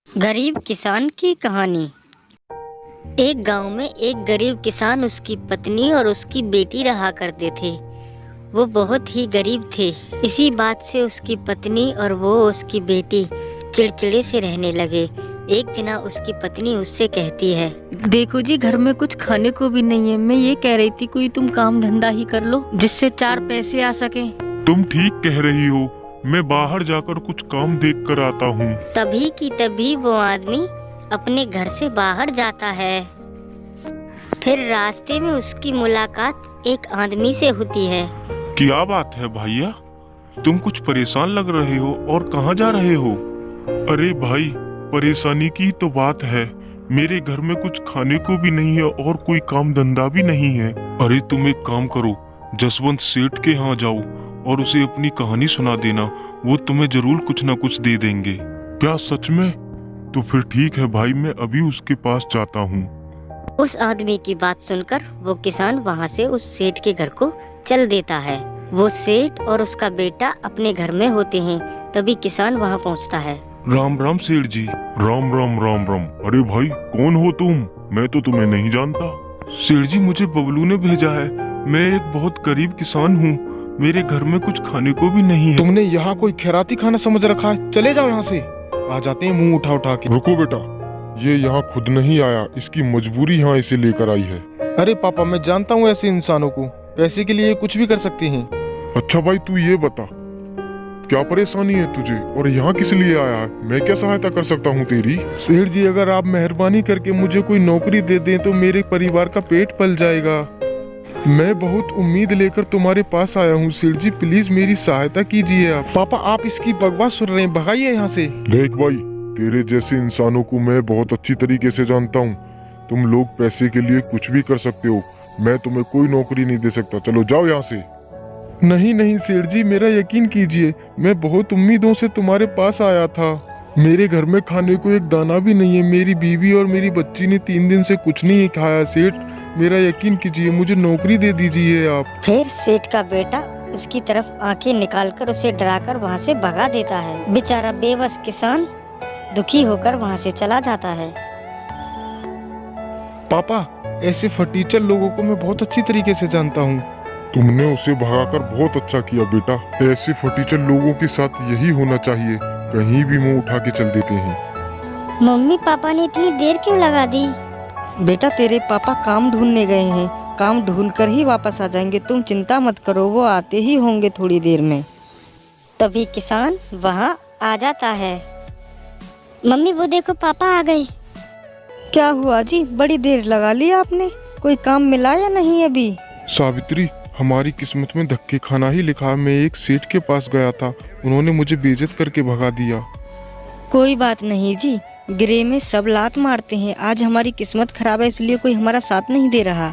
गरीब किसान की कहानी। एक गांव में एक गरीब किसान, उसकी पत्नी और उसकी बेटी रहा करते थे। वो बहुत ही गरीब थे। इसी बात से उसकी पत्नी और उसकी बेटी चिड़चिड़े से रहने लगे। एक दिन उसकी पत्नी उससे कहती है, देखो जी, घर में कुछ खाने को भी नहीं है। मैं ये कह रही थी कोई तुम काम धंधा ही कर लो जिससे 4 पैसे आ सके। तुम ठीक कह रही हो, मैं बाहर जाकर कुछ काम देख कर आता हूँ। तभी की तभी वो आदमी अपने घर से बाहर जाता है। फिर रास्ते में उसकी मुलाकात एक आदमी से होती है। क्या बात है भैया, तुम कुछ परेशान लग रहे हो और कहाँ जा रहे हो? अरे भाई, परेशानी की तो बात है। मेरे घर में कुछ खाने को भी नहीं है और कोई काम धंधा भी नहीं है। अरे तुम एक काम करो, जसवंत सेठ के यहाँ जाओ और उसे अपनी कहानी सुना देना। वो तुम्हें जरूर कुछ ना कुछ दे देंगे। क्या सच में? तो फिर ठीक है भाई, मैं अभी उसके पास जाता हूँ। उस आदमी की बात सुनकर वो किसान वहाँ से उस सेठ के घर को चल देता है। वो सेठ और उसका बेटा अपने घर में होते हैं। तभी किसान वहाँ पहुँचता है। राम राम सेठ जी। राम राम राम राम। अरे भाई, कौन हो तुम? मैं तो तुम्हें नहीं जानता। सेठ जी, मुझे बबलू ने भेजा है। मैं एक बहुत गरीब किसान हूँ। मेरे घर में कुछ खाने को भी नहीं है। तुमने यहाँ कोई खैराती खाना समझ रखा है? चले जाओ यहाँ से। आ जाते हैं मुंह उठा उठा के। रुको बेटा, ये यहाँ खुद नहीं आया, इसकी मजबूरी यहाँ इसे लेकर आई है। अरे पापा, मैं जानता हूँ ऐसे इंसानों को, पैसे के लिए कुछ भी कर सकते हैं। अच्छा भाई, तू ये बता, क्या परेशानी है तुझे और यहाँ किस लिए आया है? मैं क्या सहायता कर सकता हूँ तेरी? सेठ जी, अगर आप मेहरबानी करके मुझे कोई नौकरी दे दें तो मेरे परिवार का पेट पल जाएगा। मैं बहुत उम्मीद लेकर तुम्हारे पास आया हूँ सेठ जी, प्लीज मेरी सहायता कीजिए आप। पापा, आप इसकी बकवास सुन रहे हैं, भगाइए यहाँ से। देख भाई, तेरे जैसे इंसानों को मैं बहुत अच्छी तरीके से जानता हूँ। तुम लोग पैसे के लिए कुछ भी कर सकते हो। मैं तुम्हें कोई नौकरी नहीं दे सकता। चलो जाओ यहाँ से। नहीं नहीं सेठ जी, मेरा यकीन कीजिए, मैं बहुत उम्मीदों से तुम्हारे पास आया था। मेरे घर में खाने को एक दाना भी नहीं है। मेरी बीवी और मेरी बच्ची ने 3 दिन से कुछ नहीं खाया। सेठ, मेरा यकीन कीजिए, मुझे नौकरी दे दीजिए आप। फिर सेठ का बेटा उसकी तरफ आंखें निकालकर उसे डराकर वहाँ से भगा देता है। बेचारा बेबस किसान दुखी होकर वहाँ से चला जाता है। पापा, ऐसे फटीचर लोगों को मैं बहुत अच्छी तरीके से जानता हूँ। तुमने उसे भगाकर बहुत अच्छा किया बेटा। ऐसे फटीचर लोगों के साथ यही होना चाहिए, कहीं भी मुंह उठा के चल देते हैं। मम्मी पापा ने इतनी देर क्यों लगा दी? बेटा, तेरे पापा काम ढूंढने गए हैं, काम ढूंढ कर ही वापस आ जाएंगे। तुम चिंता मत करो, वो आते ही होंगे थोड़ी देर में। तभी किसान वहाँ आ जाता है। मम्मी वो देखो, पापा आ गए। क्या हुआ जी, बड़ी देर लगा ली आपने? कोई काम मिला या नहीं अभी? सावित्री, हमारी किस्मत में धक्के खाना ही लिखा। मैं एक सेठ के पास गया था, उन्होंने मुझे बेइज्जत करके भगा दिया। कोई बात नहीं जी, गिरे में सब लात मारते हैं। आज हमारी किस्मत खराब है, इसलिए कोई हमारा साथ नहीं दे रहा।